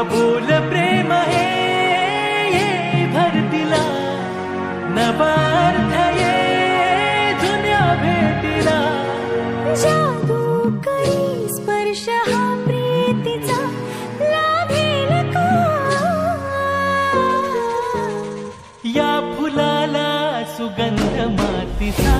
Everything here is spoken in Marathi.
अबोल प्रेम हे ये भरतीला नवा अर्थ ये जुन्या भेटीला जादू करी स्पर्श हा प्रीतीचा लाभेल का या फुलाला सुगंध मातीचा